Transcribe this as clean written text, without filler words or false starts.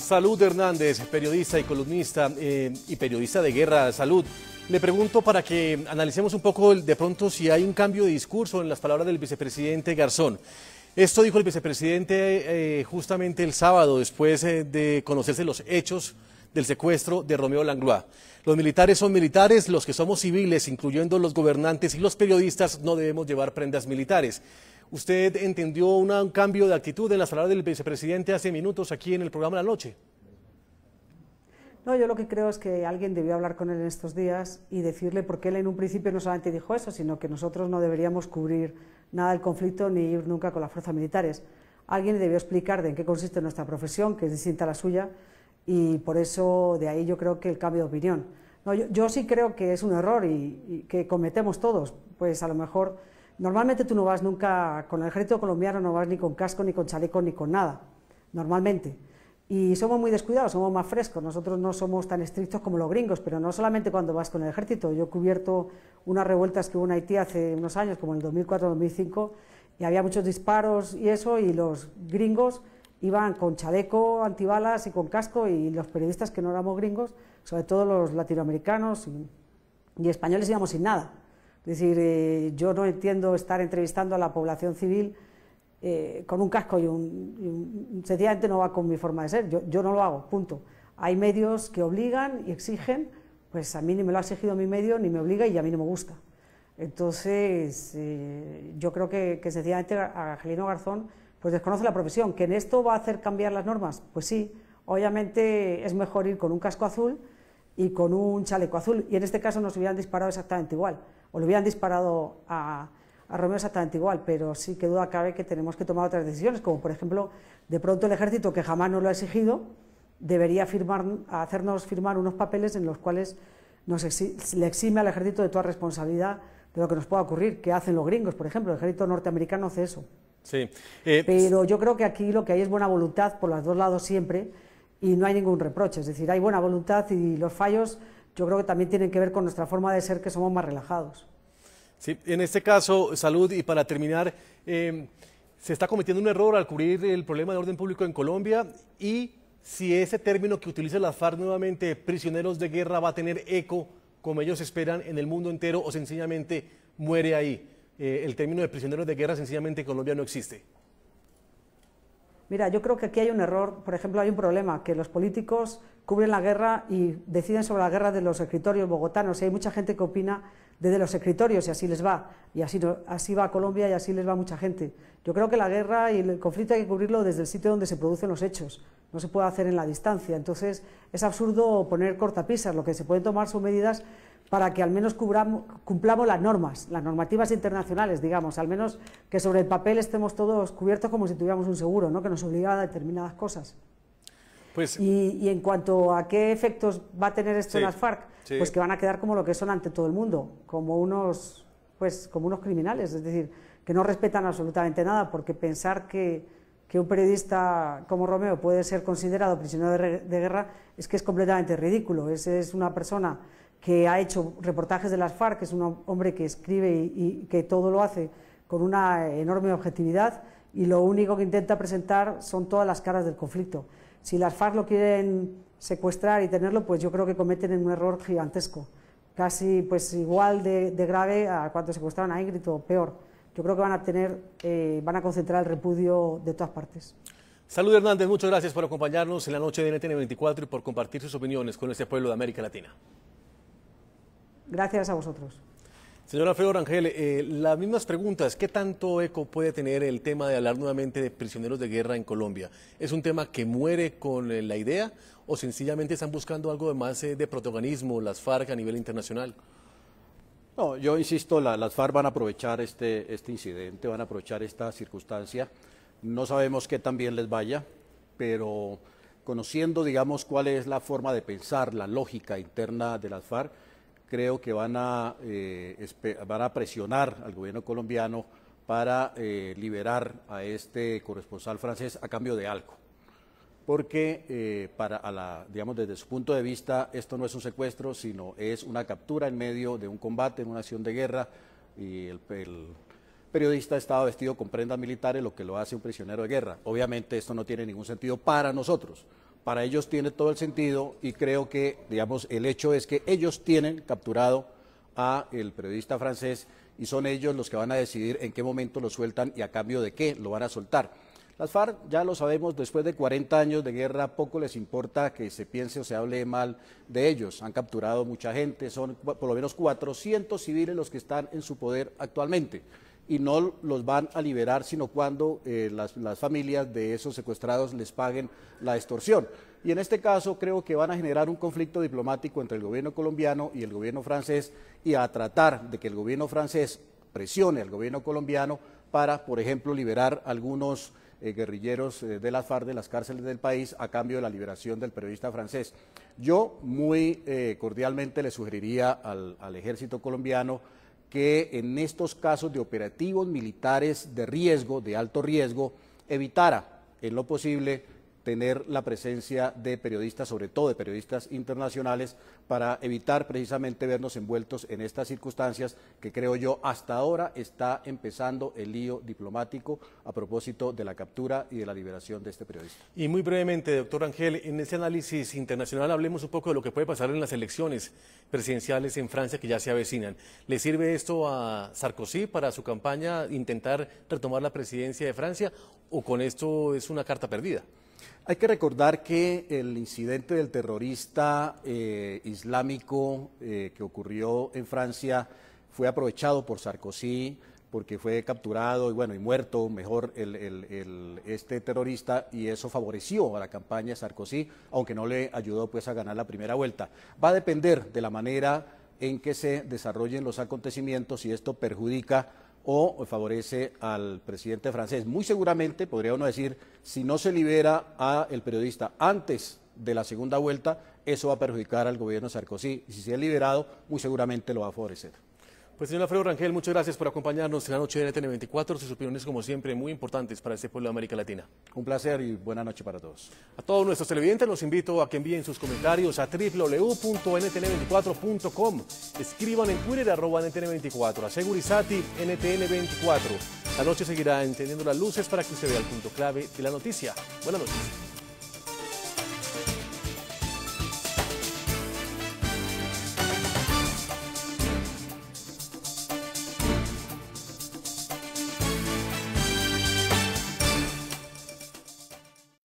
Salud Hernández, periodista y columnista y periodista de guerra. Salud, le pregunto para que analicemos un poco de pronto si hay un cambio de discurso en las palabras del vicepresidente Garzón. Esto dijo el vicepresidente justamente el sábado, después de conocerse los hechos del secuestro de Romeo Langlois. Los militares son militares, los que somos civiles, incluyendo los gobernantes y los periodistas, no debemos llevar prendas militares. ¿Usted entendió un cambio de actitud en las palabras del vicepresidente hace minutos aquí en el programa de la noche? No, yo lo que creo es que alguien debió hablar con él en estos días y decirle, porque él en un principio no solamente dijo eso, sino que nosotros no deberíamos cubrir nada del conflicto ni ir nunca con las fuerzas militares. Alguien debió explicar de en qué consiste nuestra profesión, que es distinta a la suya, y por eso de ahí yo creo que el cambio de opinión. No, yo sí creo que es un error y que cometemos todos, pues a lo mejor. Normalmente tú no vas nunca, con el ejército colombiano no vas ni con casco, ni con chaleco, ni con nada, normalmente. Y somos muy descuidados, somos más frescos, nosotros no somos tan estrictos como los gringos, pero no solamente cuando vas con el ejército. Yo he cubierto unas revueltas que hubo en Haití hace unos años, como en el 2004-2005, y había muchos disparos y eso, y los gringos iban con chaleco antibalas y con casco, y los periodistas que no éramos gringos, sobre todo los latinoamericanos y españoles, íbamos sin nada. Es decir, yo no entiendo estar entrevistando a la población civil con un casco y sencillamente no va con mi forma de ser. Yo no lo hago, punto. Hay medios que obligan y exigen, pues a mí ni me lo ha exigido mi medio, ni me obliga y a mí no me gusta. Entonces, yo creo que sencillamente Angelino Garzón pues desconoce la profesión. ¿Que en esto va a hacer cambiar las normas? Pues sí, obviamente es mejor ir con un casco azul y con un chaleco azul, y en este caso nos hubieran disparado exactamente igual, o le hubieran disparado a Romeo exactamente igual, pero sí que duda cabe que tenemos que tomar otras decisiones, como por ejemplo, de pronto el ejército, que jamás nos lo ha exigido, debería hacernos firmar unos papeles en los cuales le exime al ejército de toda responsabilidad de lo que nos pueda ocurrir, que hacen los gringos, por ejemplo, el ejército norteamericano hace eso. Sí. Pero yo creo que aquí lo que hay es buena voluntad por los dos lados siempre, y no hay ningún reproche, es decir, hay buena voluntad, y los fallos yo creo que también tienen que ver con nuestra forma de ser, que somos más relajados. Sí, en este caso, Salud, y para terminar, se está cometiendo un error al cubrir el problema de orden público en Colombia, y si ese término que utiliza la FARC nuevamente, prisioneros de guerra, va a tener eco como ellos esperan en el mundo entero, o sencillamente muere ahí. El término de prisioneros de guerra sencillamente en Colombia no existe. Mira, yo creo que aquí hay un error. Por ejemplo, hay un problema, que los políticos cubren la guerra y deciden sobre la guerra de los escritorios bogotanos, y hay mucha gente que opina desde los escritorios, y así les va, y así va a Colombia, y así les va a mucha gente. Yo creo que la guerra y el conflicto hay que cubrirlo desde el sitio donde se producen los hechos, no se puede hacer en la distancia. Entonces es absurdo poner cortapisas. Lo que se pueden tomar son medidas para que al menos cumplamos las normas, las normativas internacionales, digamos, al menos que sobre el papel estemos todos cubiertos como si tuviéramos un seguro, ¿no?, que nos obligara a determinadas cosas. Pues, y en cuanto a qué efectos va a tener esto en las FARC, sí, pues que van a quedar como lo que son ante todo el mundo, como unos criminales, es decir, que no respetan absolutamente nada, porque pensar que un periodista como Romeo puede ser considerado prisionero de guerra es que es completamente ridículo. Ese es una persona que ha hecho reportajes de las FARC, es un hombre que escribe y que todo lo hace con una enorme objetividad, y lo único que intenta presentar son todas las caras del conflicto. Si las FARC lo quieren secuestrar y tenerlo, pues yo creo que cometen un error gigantesco, casi pues igual de grave a cuando secuestraron a Ingrid, o peor. Yo creo que van a concentrar el repudio de todas partes. Salud Hernández, muchas gracias por acompañarnos en la noche de NTN 24 y por compartir sus opiniones con este pueblo de América Latina. Gracias a vosotros. Señor Alfredo Rangel, las mismas preguntas. ¿Qué tanto eco puede tener el tema de hablar nuevamente de prisioneros de guerra en Colombia? ¿Es un tema que muere con la idea, o sencillamente están buscando algo de más de protagonismo las FARC a nivel internacional? No, yo insisto, las FARC van a aprovechar este incidente, van a aprovechar esta circunstancia. No sabemos qué tan bien les vaya, pero conociendo, digamos, cuál es la forma de pensar, la lógica interna de las FARC, creo que van a presionar al gobierno colombiano para liberar a este corresponsal francés a cambio de algo. Porque digamos, desde su punto de vista, esto no es un secuestro, sino es una captura en medio de un combate, en una acción de guerra, y el periodista estaba vestido con prendas militares, lo que lo hace un prisionero de guerra. Obviamente esto no tiene ningún sentido para nosotros, para ellos tiene todo el sentido y creo que, digamos, el hecho es que ellos tienen capturado a el periodista francés y son ellos los que van a decidir en qué momento lo sueltan y a cambio de qué lo van a soltar. Las FARC, ya lo sabemos, después de 40 años de guerra, poco les importa que se piense o se hable mal de ellos. Han capturado mucha gente, son por lo menos 400 civiles los que están en su poder actualmente y no los van a liberar sino cuando las familias de esos secuestrados les paguen la extorsión. Y en este caso creo que van a generar un conflicto diplomático entre el gobierno colombiano y el gobierno francés y a tratar de que el gobierno francés presione al gobierno colombiano para, por ejemplo, liberar algunos guerrilleros de las FARC de las cárceles del país a cambio de la liberación del periodista francés. Yo muy cordialmente le sugeriría al ejército colombiano que en estos casos de operativos militares de riesgo, de alto riesgo, evitara en lo posible tener la presencia de periodistas, sobre todo de periodistas internacionales, para evitar precisamente vernos envueltos en estas circunstancias que creo yo hasta ahora está empezando el lío diplomático a propósito de la captura y de la liberación de este periodista. Y muy brevemente, doctor Rangel, en ese análisis internacional hablemos un poco de lo que puede pasar en las elecciones presidenciales en Francia que ya se avecinan. ¿Le sirve esto a Sarkozy para su campaña intentar retomar la presidencia de Francia o con esto es una carta perdida? Hay que recordar que el incidente del terrorista islámico que ocurrió en Francia fue aprovechado por Sarkozy porque fue capturado y muerto mejor este terrorista y eso favoreció a la campaña de Sarkozy, aunque no le ayudó pues a ganar la primera vuelta. Va a depender de la manera en que se desarrollen los acontecimientos si esto perjudica o favorece al presidente francés. Muy seguramente, podría uno decir, si no se libera al periodista antes de la segunda vuelta, eso va a perjudicar al gobierno de Sarkozy. Y si se ha liberado, muy seguramente lo va a favorecer. Pues señor Alfredo Rangel, muchas gracias por acompañarnos en la noche de NTN24. Sus opiniones, como siempre, muy importantes para este pueblo de América Latina. Un placer y buena noche para todos. A todos nuestros televidentes los invito a que envíen sus comentarios a www.ntn24.com. Escriban en Twitter @NTN24, a Segurizati NTN24. La noche seguirá encendiendo las luces para que usted vea el punto clave de la noticia. Buenas noches.